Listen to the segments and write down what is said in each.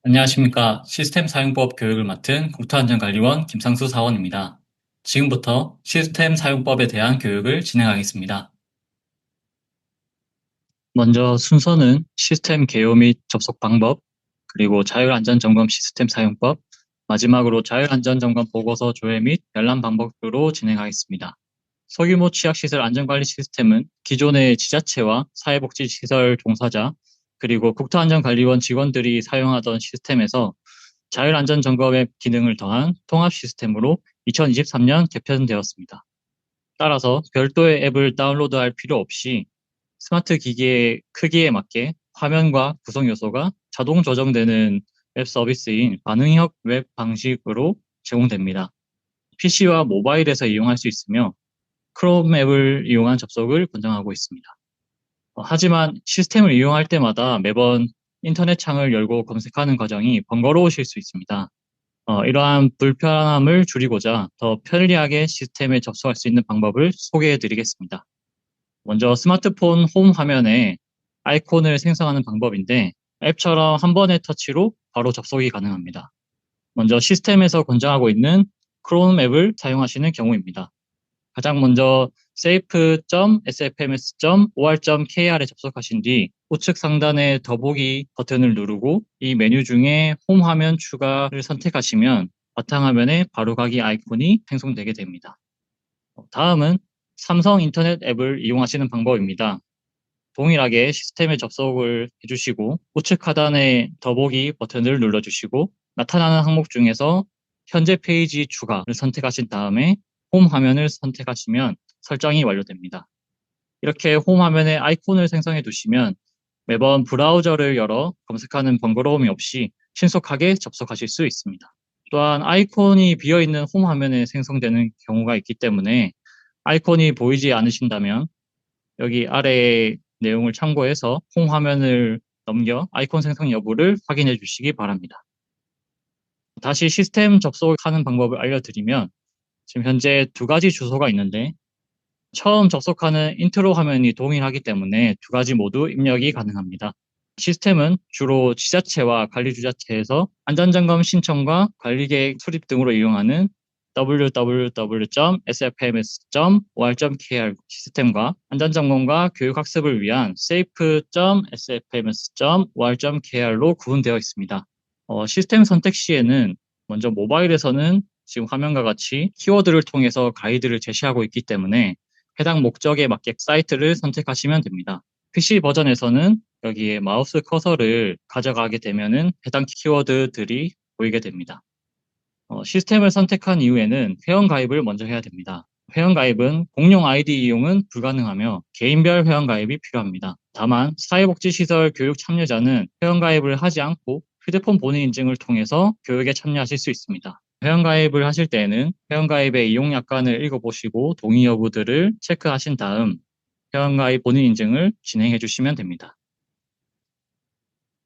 안녕하십니까. 시스템 사용법 교육을 맡은 국토안전관리원 김상수 사원입니다. 지금부터 시스템 사용법에 대한 교육을 진행하겠습니다. 먼저 순서는 시스템 개요 및 접속 방법, 그리고 자율안전점검 시스템 사용법, 마지막으로 자율안전점검 보고서 조회 및 열람 방법으로 진행하겠습니다. 소규모 취약시설 안전관리 시스템은 기존의 지자체와 사회복지시설 종사자, 그리고 국토안전관리원 직원들이 사용하던 시스템에서 자율안전점검의 기능을 더한 통합 시스템으로 2023년 개편되었습니다. 따라서 별도의 앱을 다운로드할 필요 없이 스마트 기기의 크기에 맞게 화면과 구성 요소가 자동 조정되는 웹 서비스인 반응형 웹 방식으로 제공됩니다. PC와 모바일에서 이용할 수 있으며 크롬 앱을 이용한 접속을 권장하고 있습니다. 하지만 시스템을 이용할 때마다 매번 인터넷 창을 열고 검색하는 과정이 번거로우실 수 있습니다. 이러한 불편함을 줄이고자 더 편리하게 시스템에 접속할 수 있는 방법을 소개해 드리겠습니다. 먼저 스마트폰 홈 화면에 아이콘을 생성하는 방법인데 앱처럼 한 번의 터치로 바로 접속이 가능합니다. 먼저 시스템에서 권장하고 있는 크롬 앱을 사용하시는 경우입니다. 가장 먼저 safe.sfms.or.kr에 접속하신 뒤 우측 상단의 더보기 버튼을 누르고 이 메뉴 중에 홈 화면 추가를 선택하시면 바탕화면에 바로가기 아이콘이 생성되게 됩니다. 다음은 삼성 인터넷 앱을 이용하시는 방법입니다. 동일하게 시스템에 접속을 해주시고 우측 하단의 더보기 버튼을 눌러주시고 나타나는 항목 중에서 현재 페이지 추가를 선택하신 다음에 홈 화면을 선택하시면 설정이 완료됩니다. 이렇게 홈 화면에 아이콘을 생성해 두시면 매번 브라우저를 열어 검색하는 번거로움이 없이 신속하게 접속하실 수 있습니다. 또한 아이콘이 비어있는 홈 화면에 생성되는 경우가 있기 때문에 아이콘이 보이지 않으신다면 여기 아래의 내용을 참고해서 홈 화면을 넘겨 아이콘 생성 여부를 확인해 주시기 바랍니다. 다시 시스템 접속하는 방법을 알려드리면 지금 현재 두 가지 주소가 있는데 처음 접속하는 인트로 화면이 동일하기 때문에 두 가지 모두 입력이 가능합니다. 시스템은 주로 지자체와 관리주자체에서 안전점검 신청과 관리계획 수립 등으로 이용하는 www.sfms.or.kr 시스템과 안전점검과 교육학습을 위한 safe.sfms.or.kr로 구분되어 있습니다. 시스템 선택 시에는 먼저 모바일에서는 지금 화면과 같이 키워드를 통해서 가이드를 제시하고 있기 때문에 해당 목적에 맞게 사이트를 선택하시면 됩니다. PC 버전에서는 여기에 마우스 커서를 가져가게 되면은 해당 키워드들이 보이게 됩니다. 시스템을 선택한 이후에는 회원가입을 먼저 해야 됩니다. 회원가입은 공용 아이디 이용은 불가능하며 개인별 회원가입이 필요합니다. 다만 사회복지시설 교육 참여자는 회원가입을 하지 않고 휴대폰 본인 인증을 통해서 교육에 참여하실 수 있습니다. 회원가입을 하실 때에는 회원가입의 이용 약관을 읽어보시고 동의 여부들을 체크하신 다음 회원가입 본인 인증을 진행해 주시면 됩니다.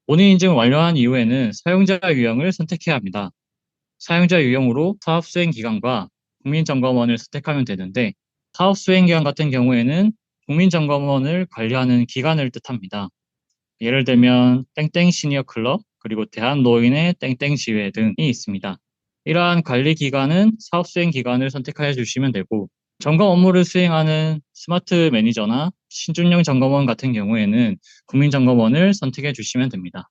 본인 인증을 완료한 이후에는 사용자 유형을 선택해야 합니다. 사용자 유형으로 사업 수행 기간과 국민점검원을 선택하면 되는데 사업 수행 기간 같은 경우에는 국민점검원을 관리하는 기관을 뜻합니다. 예를 들면 땡땡 시니어 클럽 그리고 대한노인의 땡땡 지회 등이 있습니다. 이러한 관리 기관은 사업 수행 기관을 선택하여 주시면 되고 점검 업무를 수행하는 스마트 매니저나 신준영 점검원 같은 경우에는 국민점검원을 선택해 주시면 됩니다.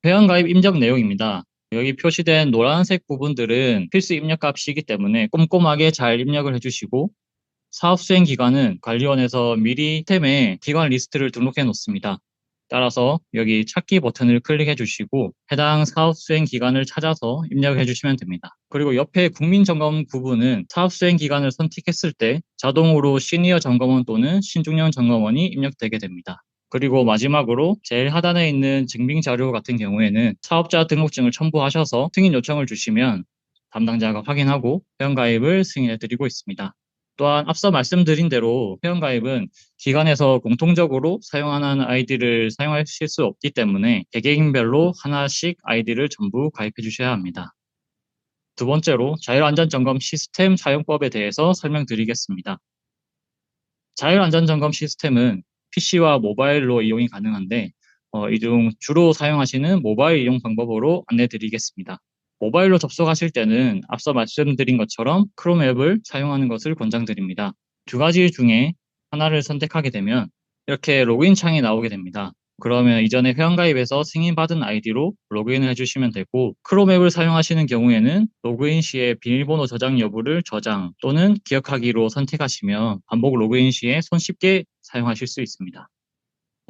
회원가입 입력 내용입니다. 여기 표시된 노란색 부분들은 필수 입력 값이기 때문에 꼼꼼하게 잘 입력을 해주시고 사업 수행 기간은 관리원에서 미리 시스템에 기관 리스트를 등록해 놓습니다. 따라서 여기 찾기 버튼을 클릭해 주시고 해당 사업 수행 기간을 찾아서 입력해 주시면 됩니다. 그리고 옆에 국민점검 부분은 사업 수행 기간을 선택했을 때 자동으로 시니어 점검원 또는 신중년 점검원이 입력되게 됩니다. 그리고 마지막으로 제일 하단에 있는 증빙 자료 같은 경우에는 사업자 등록증을 첨부하셔서 승인 요청을 주시면 담당자가 확인하고 회원가입을 승인해 드리고 있습니다. 또한 앞서 말씀드린 대로 회원가입은 기관에서 공통적으로 사용하는 아이디를 사용하실 수 없기 때문에 개개인별로 하나씩 아이디를 전부 가입해 주셔야 합니다. 두 번째로 자율안전점검 시스템 사용법에 대해서 설명드리겠습니다. 자율안전점검 시스템은 PC와 모바일로 이용이 가능한데 이 중 주로 사용하시는 모바일 이용 방법으로 안내 드리겠습니다. 모바일로 접속하실 때는 앞서 말씀드린 것처럼 크롬 앱을 사용하는 것을 권장드립니다. 두 가지 중에 하나를 선택하게 되면 이렇게 로그인 창이 나오게 됩니다. 그러면 이전에 회원가입해서 승인받은 아이디로 로그인을 해주시면 되고, 크롬 앱을 사용하시는 경우에는 로그인 시에 비밀번호 저장 여부를 저장 또는 기억하기로 선택하시면 반복 로그인 시에 손쉽게 사용하실 수 있습니다.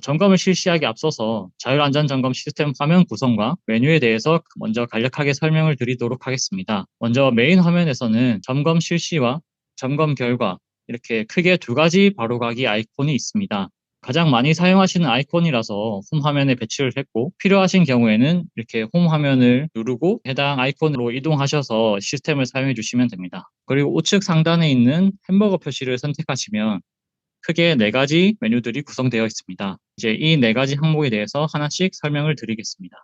점검을 실시하기 앞서서 자율안전점검 시스템 화면 구성과 메뉴에 대해서 먼저 간략하게 설명을 드리도록 하겠습니다. 먼저 메인 화면에서는 점검 실시와 점검 결과, 이렇게 크게 두 가지 바로가기 아이콘이 있습니다. 가장 많이 사용하시는 아이콘이라서 홈 화면에 배치를 했고, 필요하신 경우에는 이렇게 홈 화면을 누르고 해당 아이콘으로 이동하셔서 시스템을 사용해 주시면 됩니다. 그리고 우측 상단에 있는 햄버거 표시를 선택하시면 크게 네 가지 메뉴들이 구성되어 있습니다. 이제 이 네 가지 항목에 대해서 하나씩 설명을 드리겠습니다.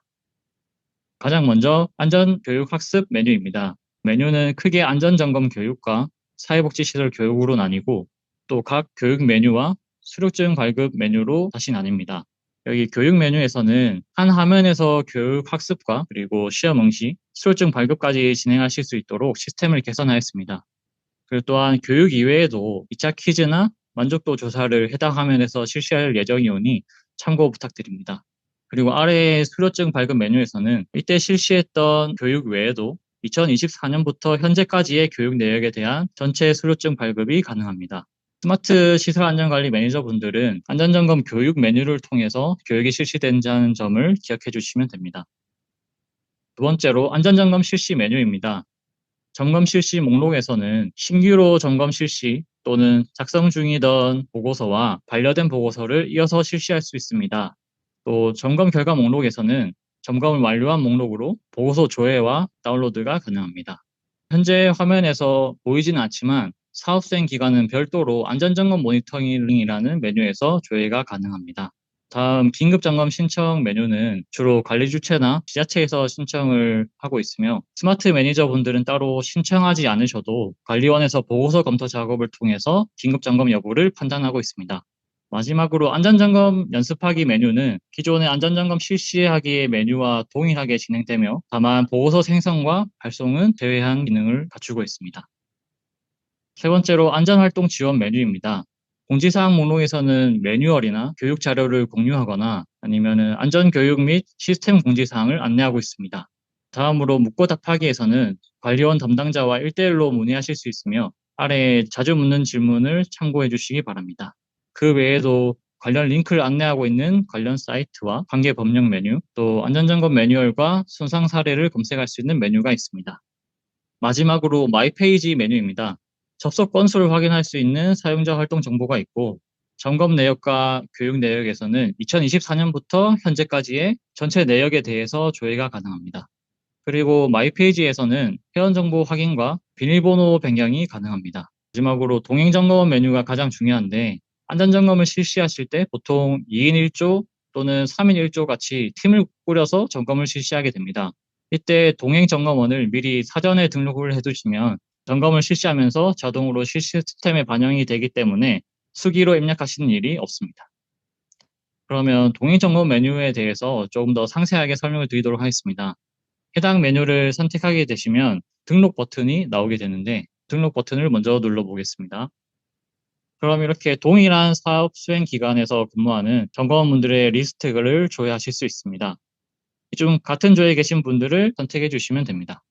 가장 먼저 안전교육학습 메뉴입니다. 메뉴는 크게 안전점검 교육과 사회복지시설 교육으로 나뉘고, 또 각 교육 메뉴와 수료증 발급 메뉴로 다시 나뉩니다. 여기 교육 메뉴에서는 한 화면에서 교육 학습과 그리고 시험 응시, 수료증 발급까지 진행하실 수 있도록 시스템을 개선하였습니다. 그리고 또한 교육 이외에도 2차 퀴즈나 만족도 조사를 해당 화면에서 실시할 예정이오니 참고 부탁드립니다. 그리고 아래의 수료증 발급 메뉴에서는 이때 실시했던 교육 외에도 2024년부터 현재까지의 교육 내역에 대한 전체 수료증 발급이 가능합니다. 스마트 시설 안전관리 매니저분들은 안전점검 교육 메뉴를 통해서 교육이 실시된다는 점을 기억해 주시면 됩니다. 두 번째로 안전점검 실시 메뉴입니다. 점검 실시 목록에서는 신규로 점검 실시 또는 작성 중이던 보고서와 반려된 보고서를 이어서 실시할 수 있습니다. 또 점검 결과 목록에서는 점검을 완료한 목록으로 보고서 조회와 다운로드가 가능합니다. 현재 화면에서 보이지는 않지만 사업 수행 기간은 별도로 안전점검 모니터링이라는 메뉴에서 조회가 가능합니다. 다음 긴급점검 신청 메뉴는 주로 관리 주체나 지자체에서 신청을 하고 있으며, 스마트 매니저분들은 따로 신청하지 않으셔도 관리원에서 보고서 검토 작업을 통해서 긴급점검 여부를 판단하고 있습니다. 마지막으로 안전점검 연습하기 메뉴는 기존의 안전점검 실시하기의 메뉴와 동일하게 진행되며, 다만 보고서 생성과 발송은 제외한 기능을 갖추고 있습니다. 세 번째로 안전활동 지원 메뉴입니다. 공지사항 목록에서는 매뉴얼이나 교육 자료를 공유하거나 아니면 안전교육 및 시스템 공지사항을 안내하고 있습니다. 다음으로 묻고 답하기에서는 관리원 담당자와 1대1로 문의하실 수 있으며, 아래에 자주 묻는 질문을 참고해 주시기 바랍니다. 그 외에도 관련 링크를 안내하고 있는 관련 사이트와 관계 법령 메뉴, 또 안전점검 매뉴얼과 손상 사례를 검색할 수 있는 메뉴가 있습니다. 마지막으로 마이 페이지 메뉴입니다. 접속 건수를 확인할 수 있는 사용자 활동 정보가 있고, 점검 내역과 교육 내역에서는 2024년부터 현재까지의 전체 내역에 대해서 조회가 가능합니다. 그리고 마이 페이지에서는 회원 정보 확인과 비밀번호 변경이 가능합니다. 마지막으로 동행 점검 메뉴가 가장 중요한데, 안전점검을 실시하실 때 보통 2인 1조 또는 3인 1조 같이 팀을 꾸려서 점검을 실시하게 됩니다. 이때 동행 점검원을 미리 사전에 등록을 해두시면 점검을 실시하면서 자동으로 실시 시스템에 반영이 되기 때문에 수기로 입력하시는 일이 없습니다. 그러면 동행 점검 메뉴에 대해서 조금 더 상세하게 설명을 드리도록 하겠습니다. 해당 메뉴를 선택하게 되시면 등록 버튼이 나오게 되는데, 등록 버튼을 먼저 눌러보겠습니다. 그럼 이렇게 동일한 사업 수행 기관에서 근무하는 점검원분들의 리스트를 조회하실 수 있습니다. 이 중 같은 조에 계신 분들을 선택해 주시면 됩니다.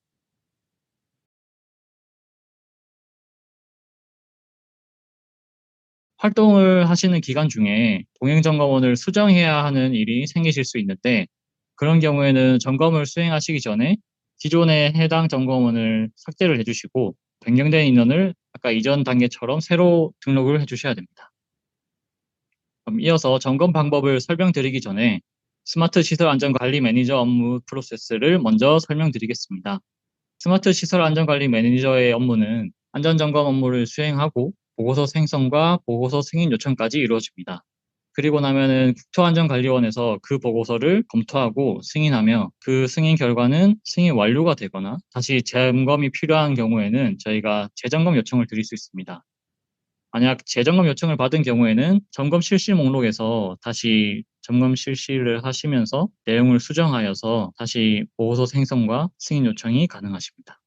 활동을 하시는 기간 중에 동행점검원을 수정해야 하는 일이 생기실 수 있는데, 그런 경우에는 점검을 수행하시기 전에 기존의 해당 점검원을 삭제를 해주시고 변경된 인원을 아까 이전 단계처럼 새로 등록을 해주셔야 됩니다. 그럼 이어서 점검 방법을 설명드리기 전에 스마트 시설 안전관리 매니저 업무 프로세스를 먼저 설명드리겠습니다. 스마트 시설 안전관리 매니저의 업무는 안전점검 업무를 수행하고 보고서 생성과 보고서 승인 요청까지 이루어집니다. 그리고 나면은 국토안전관리원에서 그 보고서를 검토하고 승인하며, 그 승인 결과는 승인 완료가 되거나 다시 점검이 필요한 경우에는 저희가 재점검 요청을 드릴 수 있습니다. 만약 재점검 요청을 받은 경우에는 점검 실시 목록에서 다시 점검 실시를 하시면서 내용을 수정하여서 다시 보고서 생성과 승인 요청이 가능하십니다.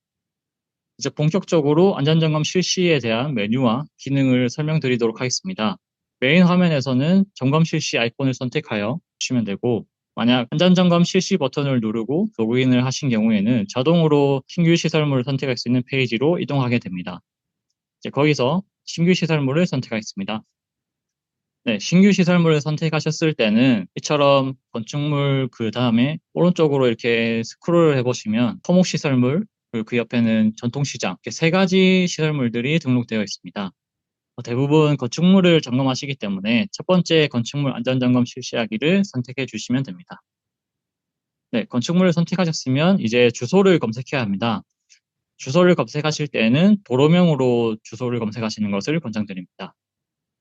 이제 본격적으로 안전점검 실시에 대한 메뉴와 기능을 설명드리도록 하겠습니다. 메인 화면에서는 점검 실시 아이콘을 선택하여 주시면 되고, 만약 안전점검 실시 버튼을 누르고 로그인을 하신 경우에는 자동으로 신규 시설물을 선택할 수 있는 페이지로 이동하게 됩니다. 이제 거기서 신규 시설물을 선택하겠습니다. 네, 신규 시설물을 선택하셨을 때는 이처럼 건축물 그 다음에 오른쪽으로 이렇게 스크롤을 해보시면 토목 시설물, 그리고 그 옆에는 전통시장, 이렇게 세 가지 시설물들이 등록되어 있습니다. 대부분 건축물을 점검하시기 때문에 첫 번째 건축물 안전점검 실시하기를 선택해 주시면 됩니다. 네, 건축물을 선택하셨으면 이제 주소를 검색해야 합니다. 주소를 검색하실 때는 도로명으로 주소를 검색하시는 것을 권장드립니다.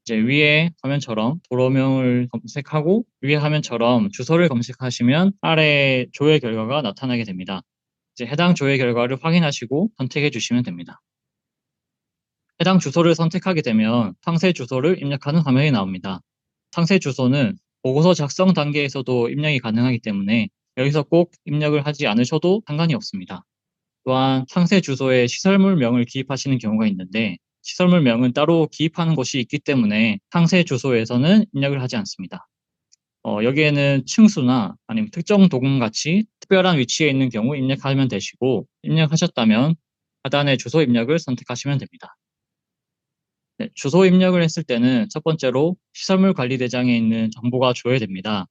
이제 위에 화면처럼 도로명을 검색하고 위에 화면처럼 주소를 검색하시면 아래 조회 결과가 나타나게 됩니다. 이제 해당 조회 결과를 확인하시고 선택해 주시면 됩니다. 해당 주소를 선택하게 되면 상세 주소를 입력하는 화면이 나옵니다. 상세 주소는 보고서 작성 단계에서도 입력이 가능하기 때문에 여기서 꼭 입력을 하지 않으셔도 상관이 없습니다. 또한 상세 주소에 시설물명을 기입하시는 경우가 있는데 시설물명은 따로 기입하는 곳이 있기 때문에 상세 주소에서는 입력을 하지 않습니다. 여기에는 층수나 아니면 특정 도금 같이 특별한 위치에 있는 경우 입력하면 되시고 입력하셨다면 하단의 주소 입력을 선택하시면 됩니다. 네, 주소 입력을 했을 때는 첫 번째로 시설물 관리 대장에 있는 정보가 조회됩니다.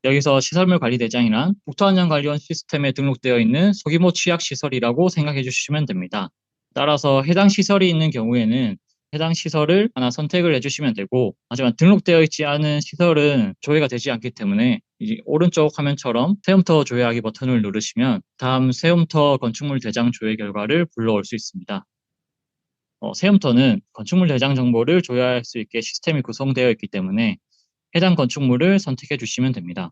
여기서 시설물 관리 대장이란 국토안전관리원 시스템에 등록되어 있는 소규모 취약시설이라고 생각해 주시면 됩니다. 따라서 해당 시설이 있는 경우에는 해당 시설을 하나 선택을 해주시면 되고, 하지만 등록되어 있지 않은 시설은 조회가 되지 않기 때문에 이 오른쪽 화면처럼 새움터 조회하기 버튼을 누르시면 다음 새움터 건축물 대장 조회 결과를 불러올 수 있습니다. 새움터는 건축물 대장 정보를 조회할 수 있게 시스템이 구성되어 있기 때문에 해당 건축물을 선택해 주시면 됩니다.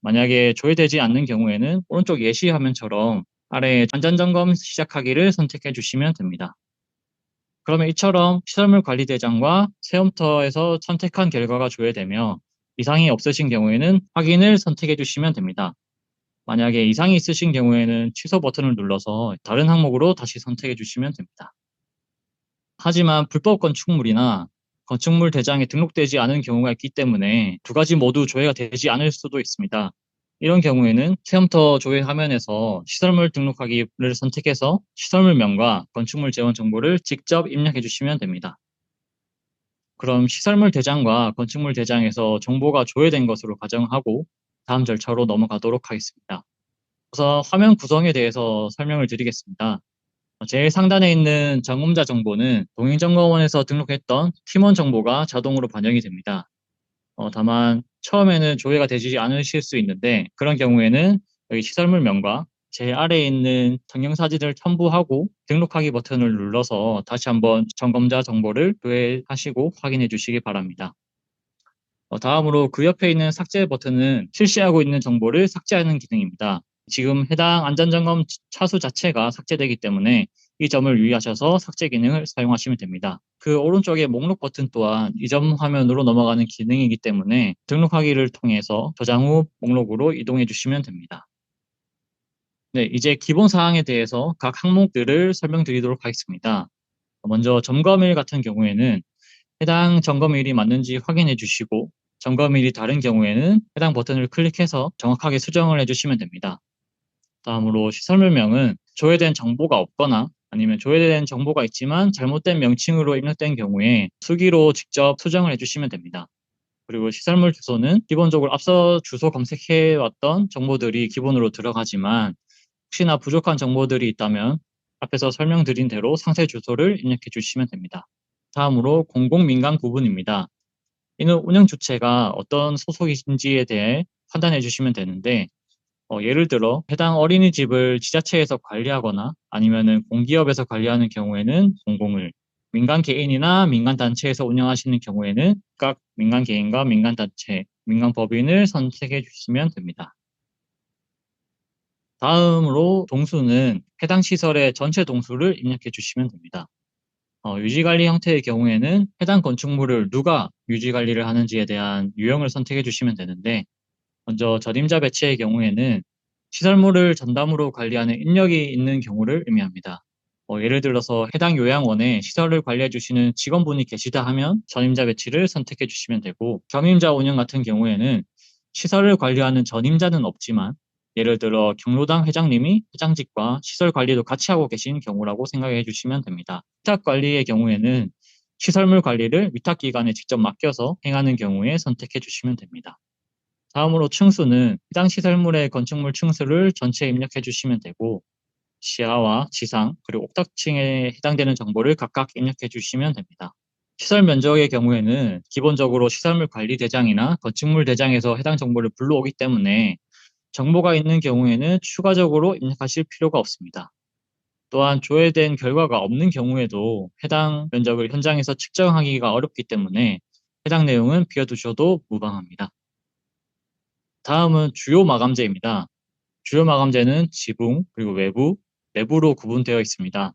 만약에 조회되지 않는 경우에는 오른쪽 예시 화면처럼 아래 안전점검 시작하기를 선택해 주시면 됩니다. 그러면 이처럼 시설물 관리 대장과 새움터에서 선택한 결과가 조회되며 이상이 없으신 경우에는 확인을 선택해 주시면 됩니다. 만약에 이상이 있으신 경우에는 취소 버튼을 눌러서 다른 항목으로 다시 선택해 주시면 됩니다. 하지만 불법 건축물이나 건축물 대장에 등록되지 않은 경우가 있기 때문에 두 가지 모두 조회가 되지 않을 수도 있습니다. 이런 경우에는 체험터 조회 화면에서 시설물 등록하기를 선택해서 시설물명과 건축물 재원 정보를 직접 입력해 주시면 됩니다. 그럼 시설물 대장과 건축물 대장에서 정보가 조회된 것으로 가정하고 다음 절차로 넘어가도록 하겠습니다. 우선 화면 구성에 대해서 설명을 드리겠습니다. 제일 상단에 있는 점검자 정보는 동행점검원에서 등록했던 팀원 정보가 자동으로 반영이 됩니다. 다만 처음에는 조회가 되지 않으실 수 있는데 그런 경우에는 여기 시설물명과 제일 아래에 있는 동영사진을 첨부하고 등록하기 버튼을 눌러서 다시 한번 점검자 정보를 조회하시고 확인해 주시기 바랍니다. 다음으로 그 옆에 있는 삭제 버튼은 실시하고 있는 정보를 삭제하는 기능입니다. 지금 해당 안전점검 차수 자체가 삭제되기 때문에 이 점을 유의하셔서 삭제 기능을 사용하시면 됩니다. 그 오른쪽에 목록 버튼 또한 이 점 화면으로 넘어가는 기능이기 때문에 등록하기를 통해서 저장 후 목록으로 이동해 주시면 됩니다. 네, 이제 기본 사항에 대해서 각 항목들을 설명드리도록 하겠습니다. 먼저 점검일 같은 경우에는 해당 점검일이 맞는지 확인해 주시고 점검일이 다른 경우에는 해당 버튼을 클릭해서 정확하게 수정을 해주시면 됩니다. 다음으로 시설물명은 조회된 정보가 없거나 아니면 조회된 정보가 있지만 잘못된 명칭으로 입력된 경우에 수기로 직접 수정을 해주시면 됩니다. 그리고 시설물 주소는 기본적으로 앞서 주소 검색해 왔던 정보들이 기본으로 들어가지만 혹시나 부족한 정보들이 있다면 앞에서 설명드린 대로 상세 주소를 입력해 주시면 됩니다. 다음으로 공공민간 구분입니다. 이는 운영 주체가 어떤 소속인지에 대해 판단해 주시면 되는데 예를 들어 해당 어린이집을 지자체에서 관리하거나 아니면은 공기업에서 관리하는 경우에는 공공을, 민간 개인이나 민간 단체에서 운영하시는 경우에는 각 민간 개인과 민간 단체, 민간 법인을 선택해 주시면 됩니다. 다음으로 동수는 해당 시설의 전체 동수를 입력해 주시면 됩니다. 유지관리 형태의 경우에는 해당 건축물을 누가 유지관리를 하는지에 대한 유형을 선택해 주시면 되는데, 먼저 전임자 배치의 경우에는 시설물을 전담으로 관리하는 인력이 있는 경우를 의미합니다. 예를 들어서 해당 요양원에 시설을 관리해 주시는 직원분이 계시다 하면 전임자 배치를 선택해 주시면 되고, 겸임자 운영 같은 경우에는 시설을 관리하는 전임자는 없지만 예를 들어 경로당 회장님이 회장직과 시설 관리도 같이 하고 계신 경우라고 생각해 주시면 됩니다. 위탁 관리의 경우에는 시설물 관리를 위탁기관에 직접 맡겨서 행하는 경우에 선택해 주시면 됩니다. 다음으로 층수는 해당 시설물의 건축물 층수를 전체에 입력해 주시면 되고, 지하와 지상 그리고 옥탑층에 해당되는 정보를 각각 입력해 주시면 됩니다. 시설 면적의 경우에는 기본적으로 시설물 관리 대장이나 건축물 대장에서 해당 정보를 불러오기 때문에 정보가 있는 경우에는 추가적으로 입력하실 필요가 없습니다. 또한 조회된 결과가 없는 경우에도 해당 면적을 현장에서 측정하기가 어렵기 때문에 해당 내용은 비워두셔도 무방합니다. 다음은 주요 마감재입니다. 주요 마감재는 지붕, 그리고 외부, 내부로 구분되어 있습니다.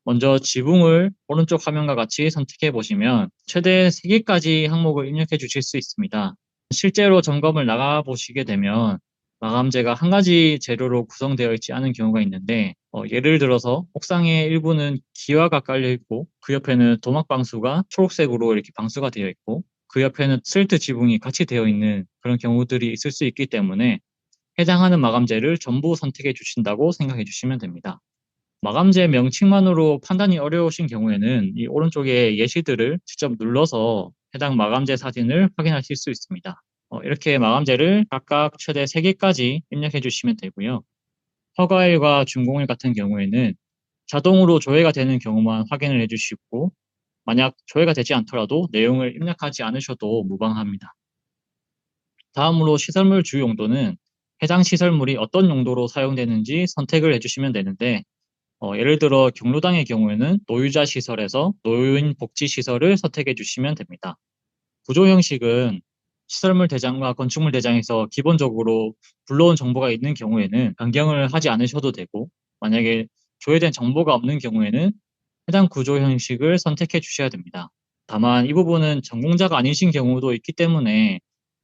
먼저 지붕을 오른쪽 화면과 같이 선택해 보시면 최대 3개까지 항목을 입력해 주실 수 있습니다. 실제로 점검을 나가 보시게 되면 마감재가 한 가지 재료로 구성되어 있지 않은 경우가 있는데, 예를 들어서 옥상의 일부는 기와가 깔려 있고 그 옆에는 도막 방수가 초록색으로 이렇게 방수가 되어 있고 그 옆에는 슬트 지붕이 같이 되어 있는 그런 경우들이 있을 수 있기 때문에 해당하는 마감재를 전부 선택해 주신다고 생각해 주시면 됩니다. 마감재 명칭만으로 판단이 어려우신 경우에는 이 오른쪽에 예시들을 직접 눌러서 해당 마감재 사진을 확인하실 수 있습니다. 이렇게 마감재를 각각 최대 3개까지 입력해 주시면 되고요. 허가일과 준공일 같은 경우에는 자동으로 조회가 되는 경우만 확인을 해 주시고, 만약 조회가 되지 않더라도 내용을 입력하지 않으셔도 무방합니다. 다음으로 시설물 주요 용도는 해당 시설물이 어떤 용도로 사용되는지 선택을 해주시면 되는데, 예를 들어 경로당의 경우에는 노유자 시설에서 노인 복지 시설을 선택해 주시면 됩니다. 구조 형식은 시설물 대장과 건축물 대장에서 기본적으로 불러온 정보가 있는 경우에는 변경을 하지 않으셔도 되고, 만약에 조회된 정보가 없는 경우에는 해당 구조 형식을 선택해 주셔야 됩니다. 다만 이 부분은 전공자가 아니신 경우도 있기 때문에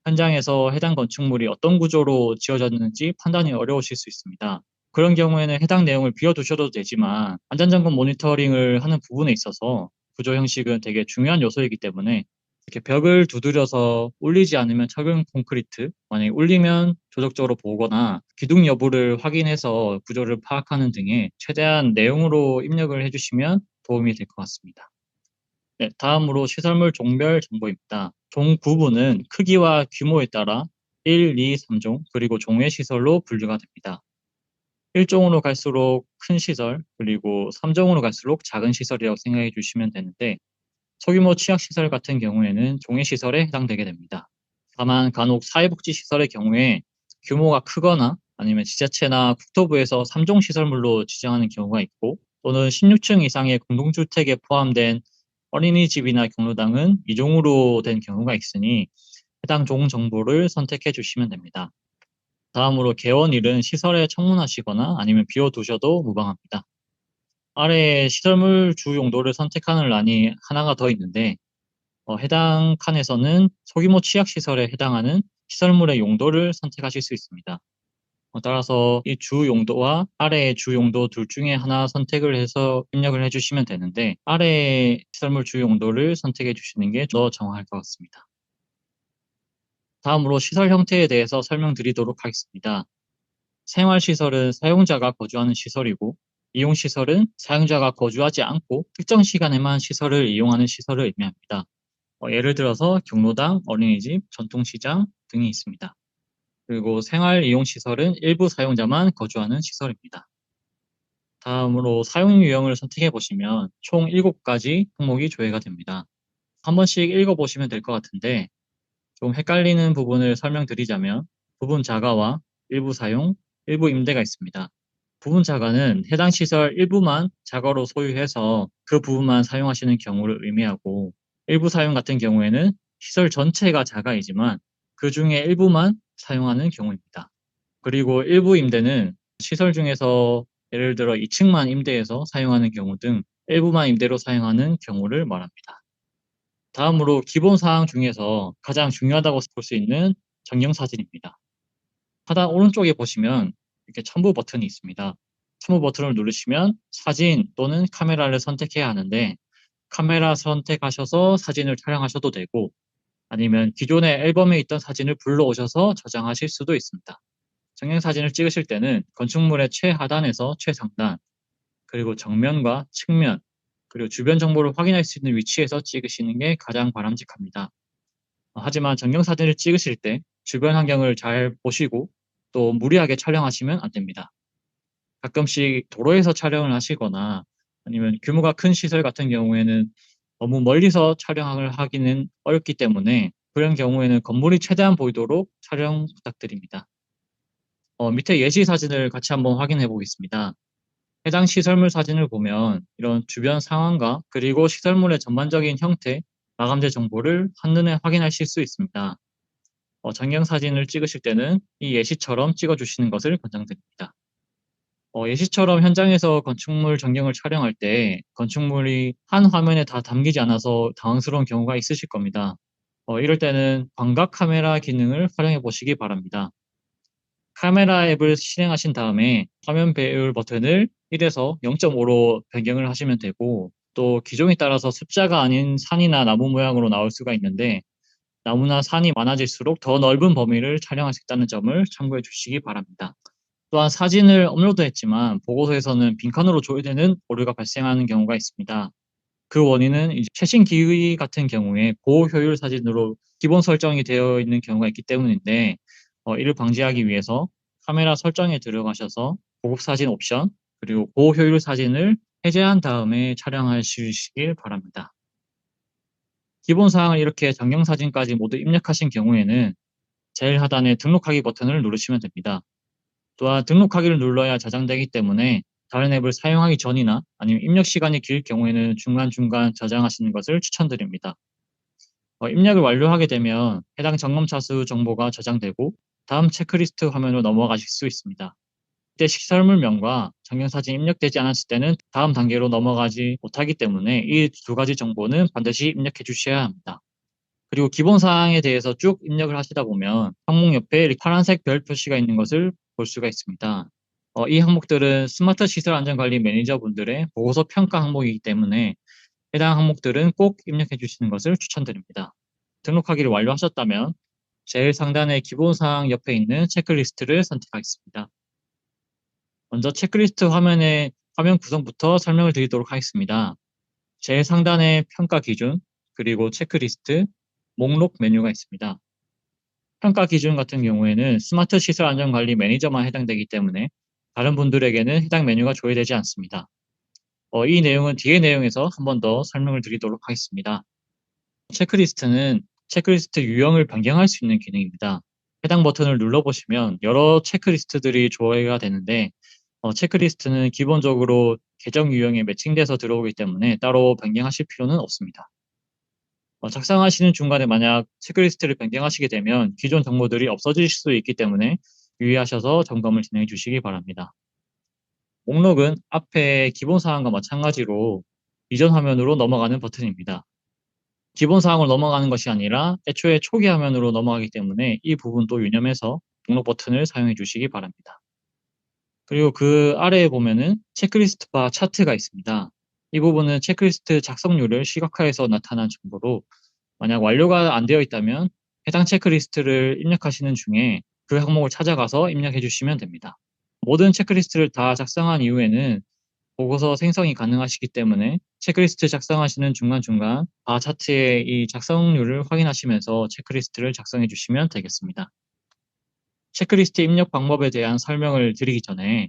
현장에서 해당 건축물이 어떤 구조로 지어졌는지 판단이 어려우실 수 있습니다. 그런 경우에는 해당 내용을 비워두셔도 되지만 안전점검 모니터링을 하는 부분에 있어서 구조 형식은 되게 중요한 요소이기 때문에 이렇게 벽을 두드려서 울리지 않으면 철근 콘크리트, 만약에 울리면 조적적으로 보거나 기둥 여부를 확인해서 구조를 파악하는 등의 최대한 내용으로 입력을 해주시면 도움이 될 것 같습니다. 네, 다음으로 시설물 종별 정보입니다. 종 구분은 크기와 규모에 따라 1, 2, 3종, 그리고 종의 시설로 분류가 됩니다. 1종으로 갈수록 큰 시설, 그리고 3종으로 갈수록 작은 시설이라고 생각해 주시면 되는데, 소규모 취약시설 같은 경우에는 종의 시설에 해당되게 됩니다. 다만 간혹 사회복지시설의 경우에 규모가 크거나 아니면 지자체나 국토부에서 3종 시설물로 지정하는 경우가 있고, 또는 16층 이상의 공동주택에 포함된 어린이집이나 경로당은 2종으로 된 경우가 있으니 해당 종 정보를 선택해 주시면 됩니다. 다음으로 개원일은 시설에 청문하시거나 아니면 비워두셔도 무방합니다. 아래에 시설물 주 용도를 선택하는 란이 하나가 더 있는데, 해당 칸에서는 소규모 취약시설에 해당하는 시설물의 용도를 선택하실 수 있습니다. 따라서 이 주 용도와 아래의 주 용도 둘 중에 하나 선택을 해서 입력을 해주시면 되는데, 아래의 시설물 주 용도를 선택해 주시는 게 더 정확할 것 같습니다. 다음으로 시설 형태에 대해서 설명드리도록 하겠습니다. 생활시설은 사용자가 거주하는 시설이고, 이용시설은 사용자가 거주하지 않고 특정 시간에만 시설을 이용하는 시설을 의미합니다. 예를 들어서 경로당, 어린이집, 전통시장 등이 있습니다. 그리고 생활이용시설은 일부 사용자만 거주하는 시설입니다. 다음으로 사용 유형을 선택해 보시면 총 7가지 항목이 조회가 됩니다. 한 번씩 읽어보시면 될 것 같은데, 좀 헷갈리는 부분을 설명드리자면 부분 자가와 일부 사용, 일부 임대가 있습니다. 부분 자가는 해당 시설 일부만 자가로 소유해서 그 부분만 사용하시는 경우를 의미하고, 일부 사용 같은 경우에는 시설 전체가 자가이지만 그 중에 일부만 사용하는 경우입니다. 그리고 일부 임대는 시설 중에서 예를 들어 2층만 임대해서 사용하는 경우 등 일부만 임대로 사용하는 경우를 말합니다. 다음으로 기본 사항 중에서 가장 중요하다고 볼 수 있는 정형사진입니다. 하단 오른쪽에 보시면 이렇게 첨부 버튼이 있습니다. 첨부 버튼을 누르시면 사진 또는 카메라를 선택해야 하는데 카메라 선택하셔서 사진을 촬영하셔도 되고 아니면 기존의 앨범에 있던 사진을 불러오셔서 저장하실 수도 있습니다. 정형사진을 찍으실 때는 건축물의 최하단에서 최상단, 그리고 정면과 측면, 그리고 주변 정보를 확인할 수 있는 위치에서 찍으시는 게 가장 바람직합니다. 하지만 정형사진을 찍으실 때 주변 환경을 잘 보시고 또 무리하게 촬영하시면 안 됩니다. 가끔씩 도로에서 촬영을 하시거나 아니면 규모가 큰 시설 같은 경우에는 너무 멀리서 촬영을 하기는 어렵기 때문에 그런 경우에는 건물이 최대한 보이도록 촬영 부탁드립니다. 밑에 예시 사진을 같이 한번 확인해 보겠습니다. 해당 시설물 사진을 보면 이런 주변 상황과 그리고 시설물의 전반적인 형태, 마감재 정보를 한눈에 확인하실 수 있습니다. 전경 사진을 찍으실 때는 이 예시처럼 찍어주시는 것을 권장드립니다. 예시처럼 현장에서 건축물 전경을 촬영할 때 건축물이 한 화면에 다 담기지 않아서 당황스러운 경우가 있으실 겁니다. 이럴 때는 광각 카메라 기능을 활용해 보시기 바랍니다. 카메라 앱을 실행하신 다음에 화면 배율 버튼을 1에서 0.5로 변경을 하시면 되고 또 기종에 따라서 숫자가 아닌 산이나 나무 모양으로 나올 수가 있는데 나무나 산이 많아질수록 더 넓은 범위를 촬영할 수 있다는 점을 참고해 주시기 바랍니다. 또한 사진을 업로드했지만 보고서에서는 빈칸으로 조회되는 오류가 발생하는 경우가 있습니다. 그 원인은 이제 최신 기기 같은 경우에 고효율 사진으로 기본 설정이 되어 있는 경우가 있기 때문인데 이를 방지하기 위해서 카메라 설정에 들어가셔서 고급 사진 옵션 그리고 고효율 사진을 해제한 다음에 촬영하시길 바랍니다. 기본 사항을 이렇게 정경 사진까지 모두 입력하신 경우에는 제일 하단에 등록하기 버튼을 누르시면 됩니다. 또한 등록하기를 눌러야 저장되기 때문에 다른 앱을 사용하기 전이나 아니면 입력 시간이 길 경우에는 중간중간 저장하시는 것을 추천드립니다. 입력을 완료하게 되면 해당 점검 차수 정보가 저장되고 다음 체크리스트 화면으로 넘어가실 수 있습니다. 이때 시설물명과 정형사진 입력되지 않았을 때는 다음 단계로 넘어가지 못하기 때문에 이 두 가지 정보는 반드시 입력해 주셔야 합니다. 그리고 기본 사항에 대해서 쭉 입력을 하시다 보면 항목 옆에 파란색 별 표시가 있는 것을 볼 수가 있습니다. 이 항목들은 스마트 시설 안전관리 매니저분들의 보고서 평가 항목이기 때문에 해당 항목들은 꼭 입력해 주시는 것을 추천드립니다. 등록하기를 완료하셨다면 제일 상단의 기본 사항 옆에 있는 체크리스트를 선택하겠습니다. 먼저 체크리스트 화면의 화면 구성부터 설명을 드리도록 하겠습니다. 제일 상단에 평가 기준, 그리고 체크리스트, 목록 메뉴가 있습니다. 평가 기준 같은 경우에는 스마트 시설 안전관리 매니저만 해당되기 때문에 다른 분들에게는 해당 메뉴가 조회되지 않습니다. 이 내용은 뒤의 내용에서 한 번 더 설명을 드리도록 하겠습니다. 체크리스트는 체크리스트 유형을 변경할 수 있는 기능입니다. 해당 버튼을 눌러보시면 여러 체크리스트들이 조회가 되는데 체크리스트는 기본적으로 계정 유형에 매칭돼서 들어오기 때문에 따로 변경하실 필요는 없습니다. 작성하시는 중간에 만약 체크리스트를 변경하시게 되면 기존 정보들이 없어질 수 있기 때문에 유의하셔서 점검을 진행해 주시기 바랍니다. 목록은 앞에 기본 사항과 마찬가지로 이전 화면으로 넘어가는 버튼입니다. 기본 사항을 넘어가는 것이 아니라 애초에 초기 화면으로 넘어가기 때문에 이 부분도 유념해서 목록 버튼을 사용해 주시기 바랍니다. 그리고 그 아래에 보면은 체크리스트 바 차트가 있습니다. 이 부분은 체크리스트 작성률을 시각화해서 나타난 정보로 만약 완료가 안 되어 있다면 해당 체크리스트를 입력하시는 중에 그 항목을 찾아가서 입력해 주시면 됩니다. 모든 체크리스트를 다 작성한 이후에는 보고서 생성이 가능하시기 때문에 체크리스트 작성하시는 중간중간 바 차트의 이 작성률을 확인하시면서 체크리스트를 작성해 주시면 되겠습니다. 체크리스트 입력 방법에 대한 설명을 드리기 전에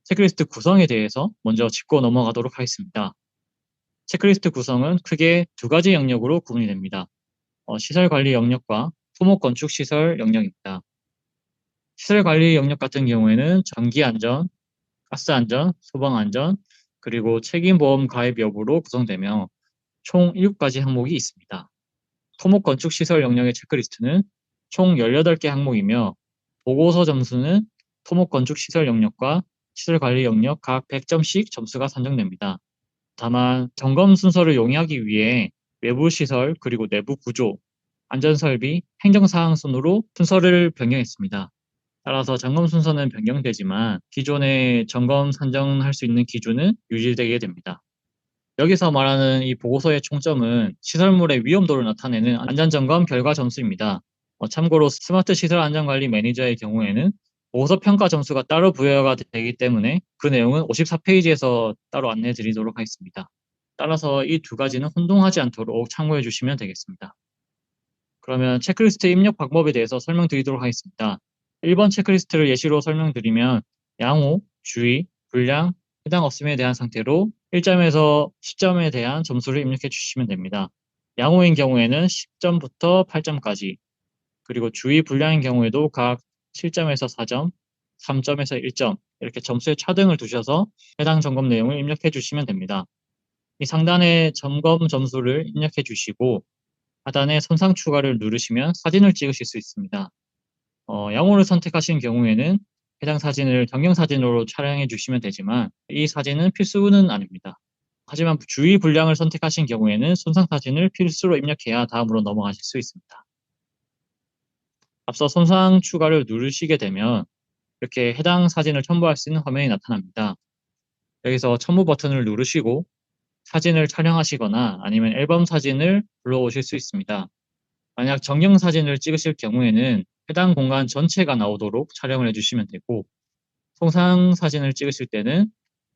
체크리스트 구성에 대해서 먼저 짚고 넘어가도록 하겠습니다. 체크리스트 구성은 크게 두 가지 영역으로 구분이 됩니다. 시설 관리 영역과 토목 건축 시설 영역입니다. 시설 관리 영역 같은 경우에는 전기 안전, 가스 안전, 소방 안전, 그리고 책임 보험 가입 여부로 구성되며 총 7가지 항목이 있습니다. 토목 건축 시설 영역의 체크리스트는 총 18개 항목이며 보고서 점수는 토목 건축 시설 영역과 시설 관리 영역 각 100점씩 점수가 산정됩니다. 다만 점검 순서를 용이하기 위해 외부 시설 그리고 내부 구조, 안전설비, 행정사항 순으로 순서를 변경했습니다. 따라서 점검 순서는 변경되지만 기존의 점검 산정할 수 있는 기준은 유지되게 됩니다. 여기서 말하는 이 보고서의 총점은 시설물의 위험도를 나타내는 안전점검 결과 점수입니다. 참고로 스마트 시설 안전관리 매니저의 경우에는 보고서 평가 점수가 따로 부여가 되기 때문에 그 내용은 54페이지에서 따로 안내 드리도록 하겠습니다. 따라서 이 두 가지는 혼동하지 않도록 참고해 주시면 되겠습니다. 그러면 체크리스트 입력 방법에 대해서 설명드리도록 하겠습니다. 1번 체크리스트를 예시로 설명드리면 양호, 주의, 불량, 해당 없음에 대한 상태로 1점에서 10점에 대한 점수를 입력해 주시면 됩니다. 양호인 경우에는 10점부터 8점까지, 그리고 주의, 불량인 경우에도 각 7점에서 4점, 3점에서 1점 이렇게 점수에 차등을 두셔서 해당 점검 내용을 입력해 주시면 됩니다. 이 상단에 점검 점수를 입력해 주시고 하단에 손상 추가를 누르시면 사진을 찍으실 수 있습니다. 양호를 선택하신 경우에는 해당 사진을 경영사진으로 촬영해 주시면 되지만 이 사진은 필수는 아닙니다. 하지만 주의 불량을 선택하신 경우에는 손상 사진을 필수로 입력해야 다음으로 넘어가실 수 있습니다. 앞서 손상 추가를 누르시게 되면 이렇게 해당 사진을 첨부할 수 있는 화면이 나타납니다. 여기서 첨부 버튼을 누르시고 사진을 촬영하시거나 아니면 앨범 사진을 불러오실 수 있습니다. 만약 정형 사진을 찍으실 경우에는 해당 공간 전체가 나오도록 촬영을 해주시면 되고, 손상 사진을 찍으실 때는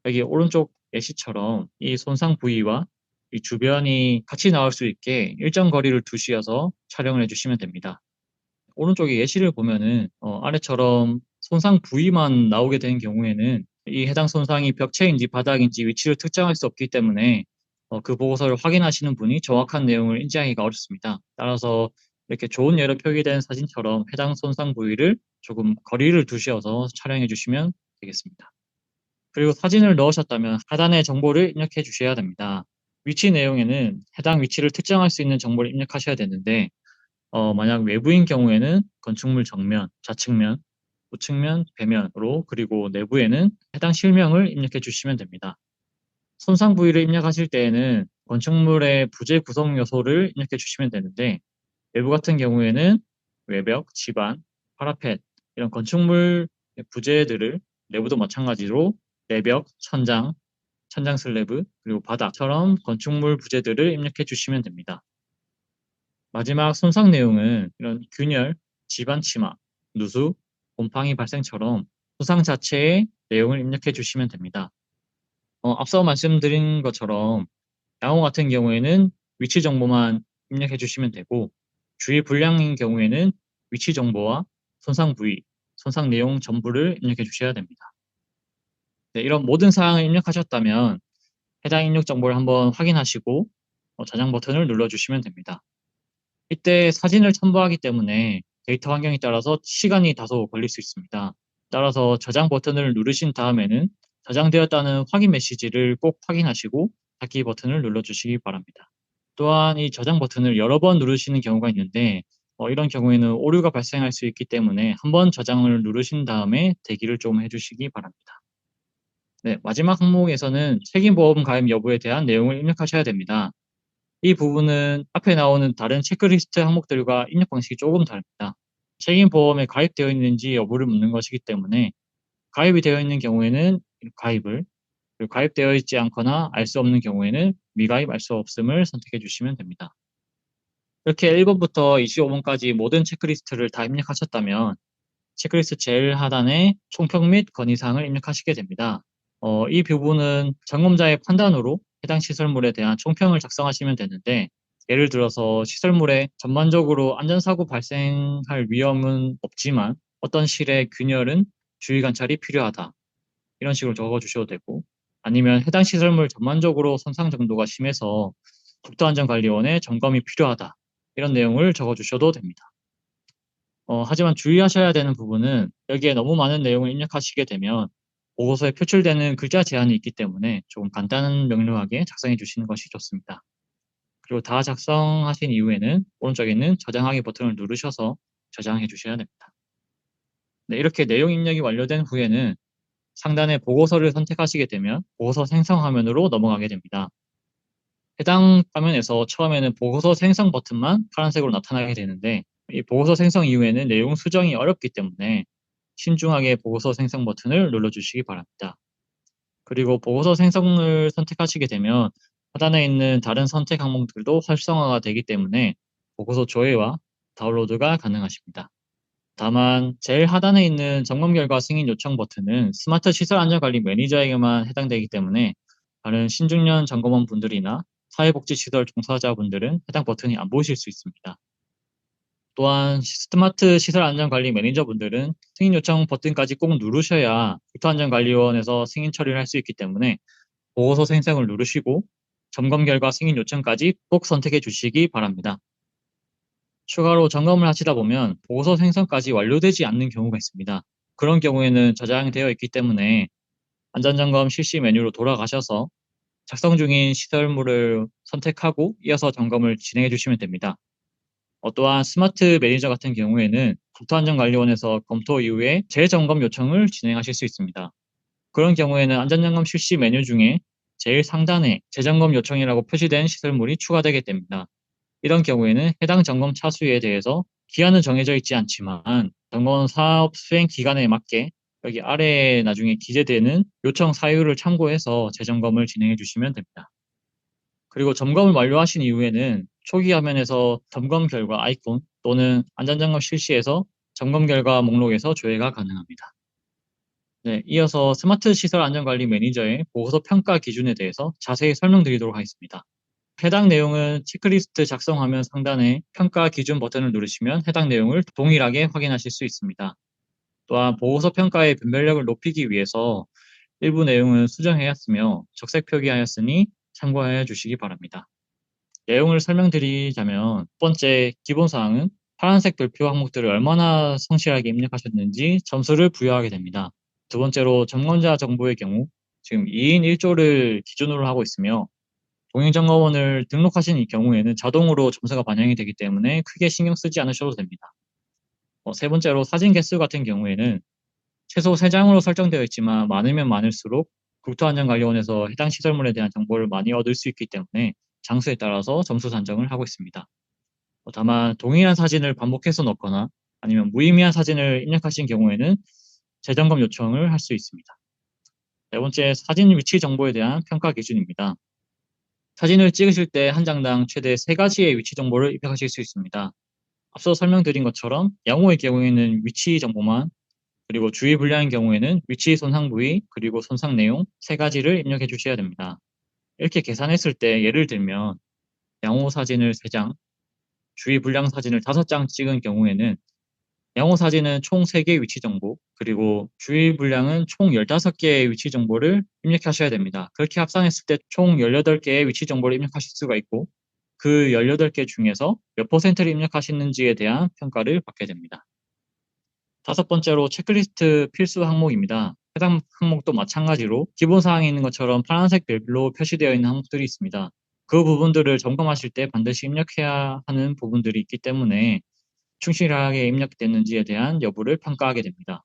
여기 오른쪽 예시처럼 이 손상 부위와 이 주변이 같이 나올 수 있게 일정 거리를 두시어서 촬영을 해주시면 됩니다. 오른쪽에 예시를 보면은 아래처럼 손상 부위만 나오게 되는 경우에는 이 해당 손상이 벽체인지 바닥인지 위치를 특정할 수 없기 때문에 그 보고서를 확인하시는 분이 정확한 내용을 인지하기가 어렵습니다. 따라서 이렇게 좋은 예로 표기된 사진처럼 해당 손상 부위를 조금 거리를 두셔서 촬영해 주시면 되겠습니다. 그리고 사진을 넣으셨다면 하단에 정보를 입력해 주셔야 됩니다. 위치 내용에는 해당 위치를 특정할 수 있는 정보를 입력하셔야 되는데 만약 외부인 경우에는 건축물 정면, 좌측면, 우측면, 배면으로, 그리고 내부에는 해당 실명을 입력해 주시면 됩니다. 손상 부위를 입력하실 때에는 건축물의 부재 구성 요소를 입력해 주시면 되는데 외부 같은 경우에는 외벽, 지반, 파라펫 이런 건축물 부재들을, 내부도 마찬가지로 내벽, 천장, 천장 슬래브, 그리고 바닥처럼 건축물 부재들을 입력해 주시면 됩니다. 마지막 손상 내용은 이런 균열, 집안 치마, 누수, 곰팡이 발생처럼 손상 자체의 내용을 입력해 주시면 됩니다. 앞서 말씀드린 것처럼 양호 같은 경우에는 위치 정보만 입력해 주시면 되고, 주의 불량인 경우에는 위치 정보와 손상 부위, 손상 내용 전부를 입력해 주셔야 됩니다. 네, 이런 모든 사항을 입력하셨다면 해당 입력 정보를 한번 확인하시고 저장 버튼을 눌러주시면 됩니다. 이때 사진을 첨부하기 때문에 데이터 환경에 따라서 시간이 다소 걸릴 수 있습니다. 따라서 저장 버튼을 누르신 다음에는 저장되었다는 확인 메시지를 꼭 확인하시고 닫기 버튼을 눌러주시기 바랍니다. 또한 이 저장 버튼을 여러 번 누르시는 경우가 있는데 이런 경우에는 오류가 발생할 수 있기 때문에 한번 저장을 누르신 다음에 대기를 좀 해주시기 바랍니다. 네, 마지막 항목에서는 책임보험 가입 여부에 대한 내용을 입력하셔야 됩니다. 이 부분은 앞에 나오는 다른 체크리스트 항목들과 입력 방식이 조금 다릅니다. 책임보험에 가입되어 있는지 여부를 묻는 것이기 때문에 가입이 되어 있는 경우에는 가입을, 그리고 가입되어 있지 않거나 알 수 없는 경우에는 미가입, 알 수 없음을 선택해 주시면 됩니다. 이렇게 1번부터 25번까지 모든 체크리스트를 다 입력하셨다면 체크리스트 제일 하단에 총평 및 건의사항을 입력하시게 됩니다. 이 부분은 점검자의 판단으로 해당 시설물에 대한 총평을 작성하시면 되는데, 예를 들어서 시설물에 전반적으로 안전사고 발생할 위험은 없지만 어떤 실의 균열은 주의 관찰이 필요하다, 이런 식으로 적어주셔도 되고, 아니면 해당 시설물 전반적으로 손상 정도가 심해서 국토안전관리원의 점검이 필요하다, 이런 내용을 적어주셔도 됩니다. 하지만 주의하셔야 되는 부분은 여기에 너무 많은 내용을 입력하시게 되면 보고서에 표출되는 글자 제한이 있기 때문에 조금 간단한 명료하게 작성해 주시는 것이 좋습니다. 그리고 다 작성하신 이후에는 오른쪽에 있는 저장하기 버튼을 누르셔서 저장해 주셔야 됩니다. 네, 이렇게 내용 입력이 완료된 후에는 상단의 보고서를 선택하시게 되면 보고서 생성 화면으로 넘어가게 됩니다. 해당 화면에서 처음에는 보고서 생성 버튼만 파란색으로 나타나게 되는데 이 보고서 생성 이후에는 내용 수정이 어렵기 때문에 신중하게 보고서 생성 버튼을 눌러주시기 바랍니다. 그리고 보고서 생성을 선택하시게 되면 하단에 있는 다른 선택 항목들도 활성화가 되기 때문에 보고서 조회와 다운로드가 가능하십니다. 다만 제일 하단에 있는 점검 결과 승인 요청 버튼은 스마트 시설 안전관리 매니저에게만 해당되기 때문에 다른 신중년 점검원 분들이나 사회복지시설 종사자분들은 해당 버튼이 안 보이실 수 있습니다. 또한 스마트 시설 안전관리 매니저분들은 승인 요청 버튼까지 꼭 누르셔야 국토안전관리원에서 승인 처리를 할 수 있기 때문에 보고서 생성을 누르시고 점검 결과 승인 요청까지 꼭 선택해 주시기 바랍니다. 추가로 점검을 하시다 보면 보고서 생성까지 완료되지 않는 경우가 있습니다. 그런 경우에는 저장되어 있기 때문에 안전점검 실시 메뉴로 돌아가셔서 작성 중인 시설물을 선택하고 이어서 점검을 진행해 주시면 됩니다. 또한 스마트 매니저 같은 경우에는 국토안전관리원에서 검토 이후에 재점검 요청을 진행하실 수 있습니다. 그런 경우에는 안전점검 실시 메뉴 중에 제일 상단에 재점검 요청이라고 표시된 시설물이 추가되게 됩니다. 이런 경우에는 해당 점검 차수에 대해서 기한은 정해져 있지 않지만 점검 사업 수행 기간에 맞게 여기 아래에 나중에 기재되는 요청 사유를 참고해서 재점검을 진행해 주시면 됩니다. 그리고 점검을 완료하신 이후에는 초기 화면에서 점검 결과 아이콘 또는 안전점검 실시에서 점검 결과 목록에서 조회가 가능합니다. 네, 이어서 스마트 시설 안전관리 매니저의 보고서 평가 기준에 대해서 자세히 설명드리도록 하겠습니다. 해당 내용은 체크리스트 작성 화면 상단에 평가 기준 버튼을 누르시면 해당 내용을 동일하게 확인하실 수 있습니다. 또한 보고서 평가의 변별력을 높이기 위해서 일부 내용은 수정하였으며 적색 표기하였으니 참고해 주시기 바랍니다. 내용을 설명드리자면 첫 번째 기본사항은 파란색 별표 항목들을 얼마나 성실하게 입력하셨는지 점수를 부여하게 됩니다. 두 번째로 점검자 정보의 경우 지금 2인 1조를 기준으로 하고 있으며 동행점검원을 등록하신 경우에는 자동으로 점수가 반영이 되기 때문에 크게 신경 쓰지 않으셔도 됩니다. 세 번째로 사진 개수 같은 경우에는 최소 3장으로 설정되어 있지만 많으면 많을수록 국토안전관리원에서 해당 시설물에 대한 정보를 많이 얻을 수 있기 때문에 장수에 따라서 점수 산정을 하고 있습니다. 다만 동일한 사진을 반복해서 넣거나 아니면 무의미한 사진을 입력하신 경우에는 재점검 요청을 할 수 있습니다. 네 번째, 사진 위치 정보에 대한 평가 기준입니다. 사진을 찍으실 때 한 장당 최대 3가지의 위치 정보를 입력하실 수 있습니다. 앞서 설명드린 것처럼 양호의 경우에는 위치 정보만, 그리고 주의 불량인 경우에는 위치 손상 부위, 그리고 손상 내용 3가지를 입력해 주셔야 됩니다. 이렇게 계산했을 때 예를 들면 양호 사진을 3장, 주의 불량 사진을 5장 찍은 경우에는 양호 사진은 총 3개의 위치 정보, 그리고 주의 불량은 총 15개의 위치 정보를 입력하셔야 됩니다. 그렇게 합산했을 때 총 18개의 위치 정보를 입력하실 수가 있고 그 18개 중에서 몇 퍼센트를 입력하시는지에 대한 평가를 받게 됩니다. 다섯 번째로 체크리스트 필수 항목입니다. 해당 항목도 마찬가지로 기본 사항에 있는 것처럼 파란색 벨로 표시되어 있는 항목들이 있습니다. 그 부분들을 점검하실 때 반드시 입력해야 하는 부분들이 있기 때문에 충실하게 입력됐는지에 대한 여부를 평가하게 됩니다.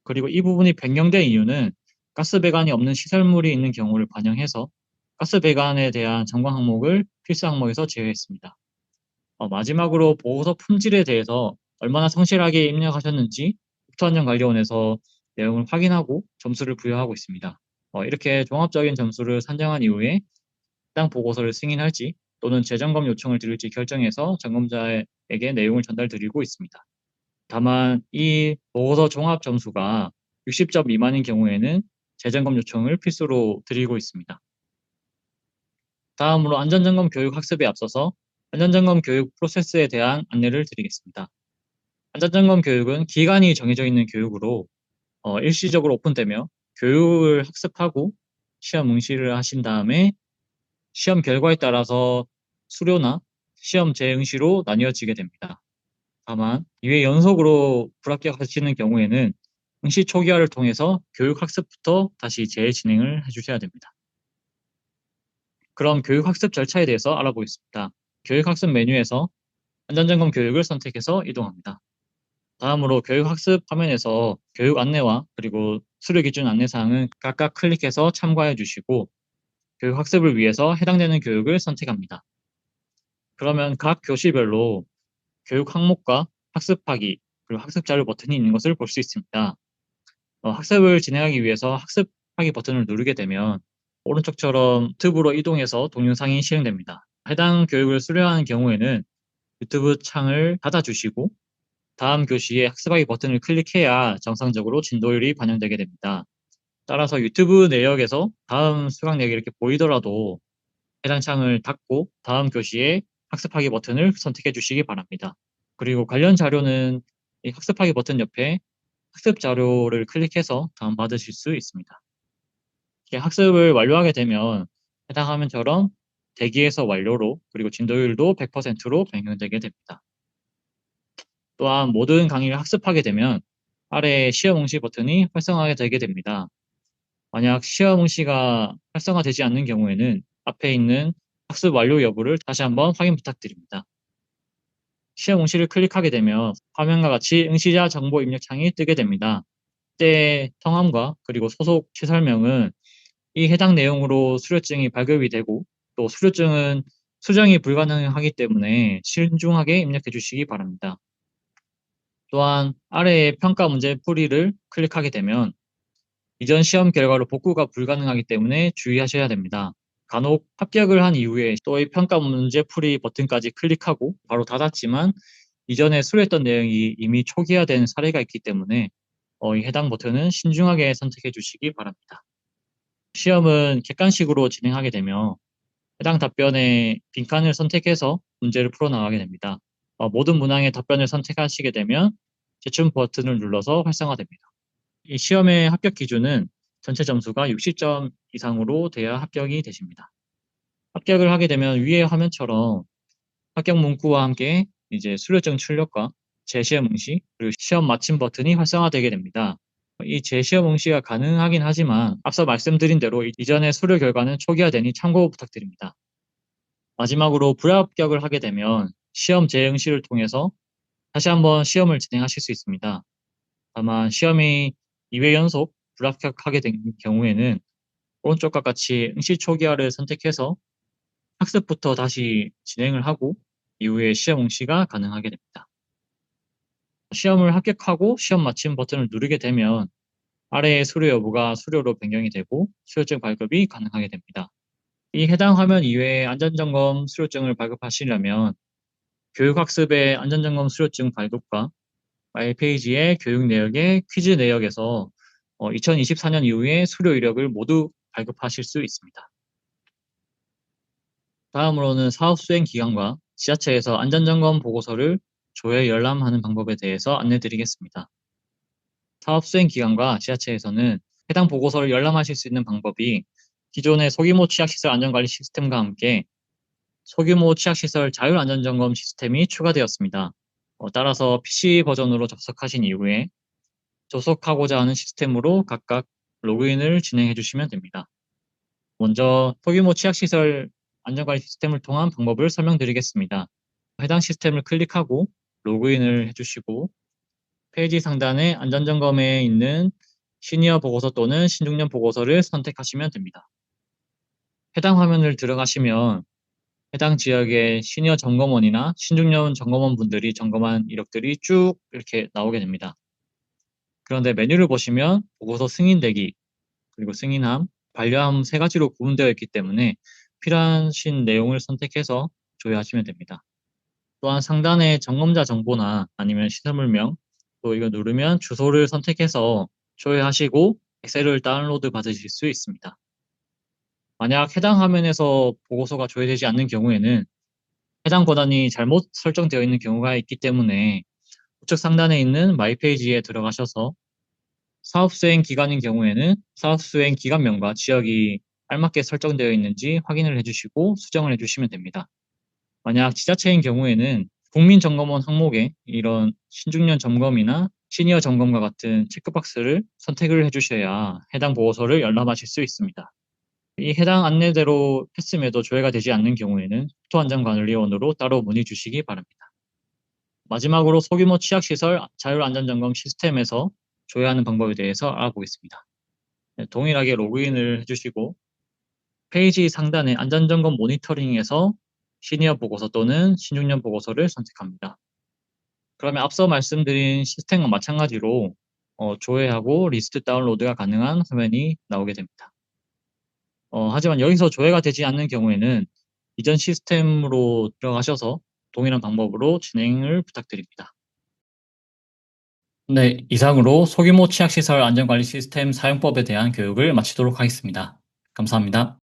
그리고 이 부분이 변경된 이유는 가스 배관이 없는 시설물이 있는 경우를 반영해서 가스 배관에 대한 점검 항목을 필수 항목에서 제외했습니다. 마지막으로 보고서 품질에 대해서 얼마나 성실하게 입력하셨는지 국토안전관리원에서 내용을 확인하고 점수를 부여하고 있습니다. 이렇게 종합적인 점수를 산정한 이후에 해당 보고서를 승인할지 또는 재점검 요청을 드릴지 결정해서 점검자에게 내용을 전달드리고 있습니다. 다만 이 보고서 종합 점수가 60점 미만인 경우에는 재점검 요청을 필수로 드리고 있습니다. 다음으로 안전점검 교육 학습에 앞서서 안전점검 교육 프로세스에 대한 안내를 드리겠습니다. 안전점검 교육은 기간이 정해져 있는 교육으로 일시적으로 오픈되며 교육을 학습하고 시험 응시를 하신 다음에 시험 결과에 따라서 수료나 시험 재응시로 나뉘어지게 됩니다. 다만 이외 연속으로 불합격하시는 경우에는 응시 초기화를 통해서 교육 학습부터 다시 재진행을 해주셔야 됩니다. 그럼 교육 학습 절차에 대해서 알아보겠습니다. 교육 학습 메뉴에서 안전점검 교육을 선택해서 이동합니다. 다음으로 교육학습 화면에서 교육 안내와 그리고 수료 기준 안내 사항은 각각 클릭해서 참고해 주시고 교육학습을 위해서 해당되는 교육을 선택합니다. 그러면 각 교실별로 교육 항목과 학습하기 그리고 학습 자료 버튼이 있는 것을 볼 수 있습니다. 학습을 진행하기 위해서 학습하기 버튼을 누르게 되면 오른쪽처럼 유튜브로 이동해서 동영상이 실행됩니다. 해당 교육을 수료하는 경우에는 유튜브 창을 닫아주시고 다음 교시에 학습하기 버튼을 클릭해야 정상적으로 진도율이 반영되게 됩니다. 따라서 유튜브 내역에서 다음 수강 내역이 이렇게 보이더라도 해당 창을 닫고 다음 교시에 학습하기 버튼을 선택해 주시기 바랍니다. 그리고 관련 자료는 이 학습하기 버튼 옆에 학습 자료를 클릭해서 다운받으실 수 있습니다. 학습을 완료하게 되면 해당 화면처럼 대기에서 완료로 그리고 진도율도 100%로 변경되게 됩니다. 또한 모든 강의를 학습하게 되면 아래에 시험 응시 버튼이 활성화가 되게 됩니다. 만약 시험 응시가 활성화되지 않는 경우에는 앞에 있는 학습 완료 여부를 다시 한번 확인 부탁드립니다. 시험 응시를 클릭하게 되면 화면과 같이 응시자 정보 입력 창이 뜨게 됩니다. 이때 성함과 그리고 소속 시설명은 이 해당 내용으로 수료증이 발급이 되고 또 수료증은 수정이 불가능하기 때문에 신중하게 입력해 주시기 바랍니다. 또한 아래의 평가 문제 풀이를 클릭하게 되면 이전 시험 결과로 복구가 불가능하기 때문에 주의하셔야 됩니다. 간혹 합격을 한 이후에 또 이 평가 문제 풀이 버튼까지 클릭하고 바로 닫았지만 이전에 수료했던 내용이 이미 초기화된 사례가 있기 때문에 이 해당 버튼은 신중하게 선택해 주시기 바랍니다. 시험은 객관식으로 진행하게 되며 해당 답변에 빈칸을 선택해서 문제를 풀어나가게 됩니다. 모든 문항의 답변을 선택하시게 되면 제출 버튼을 눌러서 활성화됩니다. 이 시험의 합격 기준은 전체 점수가 60점 이상으로 돼야 합격이 되십니다. 합격을 하게 되면 위의 화면처럼 합격 문구와 함께 이제 수료증 출력과 재시험 응시 그리고 시험 마침 버튼이 활성화되게 됩니다. 이 재시험 응시가 가능하긴 하지만 앞서 말씀드린 대로 이전의 수료 결과는 초기화되니 참고 부탁드립니다. 마지막으로 불합격을 하게 되면 시험 재응시를 통해서 다시 한번 시험을 진행하실 수 있습니다. 다만 시험이 2회 연속 불합격하게 된 경우에는 오른쪽과 같이 응시 초기화를 선택해서 학습부터 다시 진행을 하고 이후에 시험 응시가 가능하게 됩니다. 시험을 합격하고 시험 마침 버튼을 누르게 되면 아래의 수료 여부가 수료로 변경이 되고 수료증 발급이 가능하게 됩니다. 이 해당 화면 이외에 안전점검 수료증을 발급하시려면 교육학습의 안전점검 수료증 발급과 마이페이지의 교육 내역의 퀴즈 내역에서 2024년 이후에 수료 이력을 모두 발급하실 수 있습니다. 다음으로는 사업 수행 기간과 지자체에서 안전점검 보고서를 조회 열람하는 방법에 대해서 안내드리겠습니다. 사업 수행 기간과 지자체에서는 해당 보고서를 열람하실 수 있는 방법이 기존의 소규모 취약시설 안전관리 시스템과 함께 소규모 취약시설 자율안전점검 시스템이 추가되었습니다. 따라서 PC 버전으로 접속하신 이후에 접속하고자 하는 시스템으로 각각 로그인을 진행해 주시면 됩니다. 먼저 소규모 취약시설 안전관리 시스템을 통한 방법을 설명드리겠습니다. 해당 시스템을 클릭하고 로그인을 해주시고 페이지 상단에 안전점검에 있는 시니어 보고서 또는 신중년 보고서를 선택하시면 됩니다. 해당 화면을 들어가시면 해당 지역의 시니어 점검원이나 신중년 점검원 분들이 점검한 이력들이 쭉 이렇게 나오게 됩니다. 그런데 메뉴를 보시면 보고서 승인대기, 그리고 승인함, 반려함 세 가지로 구분되어 있기 때문에 필요하신 내용을 선택해서 조회하시면 됩니다. 또한 상단에 점검자 정보나 아니면 시설물명, 또 이거 누르면 주소를 선택해서 조회하시고 엑셀을 다운로드 받으실 수 있습니다. 만약 해당 화면에서 보고서가 조회되지 않는 경우에는 해당 권한이 잘못 설정되어 있는 경우가 있기 때문에 우측 상단에 있는 마이 페이지에 들어가셔서 사업 수행 기간인 경우에는 사업 수행 기간명과 지역이 알맞게 설정되어 있는지 확인을 해주시고 수정을 해주시면 됩니다. 만약 지자체인 경우에는 국민점검원 항목에 이런 신중년 점검이나 시니어 점검과 같은 체크박스를 선택을 해주셔야 해당 보고서를 열람하실 수 있습니다. 이 해당 안내대로 했음에도 조회가 되지 않는 경우에는 국토안전관리원으로 따로 문의 주시기 바랍니다. 마지막으로 소규모 취약시설 자율안전점검 시스템에서 조회하는 방법에 대해서 알아보겠습니다. 네, 동일하게 로그인을 해주시고 페이지 상단의 안전점검 모니터링에서 시니어 보고서 또는 신중년 보고서를 선택합니다. 그러면 앞서 말씀드린 시스템과 마찬가지로 조회하고 리스트 다운로드가 가능한 화면이 나오게 됩니다. 하지만 여기서 조회가 되지 않는 경우에는 이전 시스템으로 들어가셔서 동일한 방법으로 진행을 부탁드립니다. 네, 이상으로 소규모 취약시설 안전관리 시스템 사용법에 대한 교육을 마치도록 하겠습니다. 감사합니다.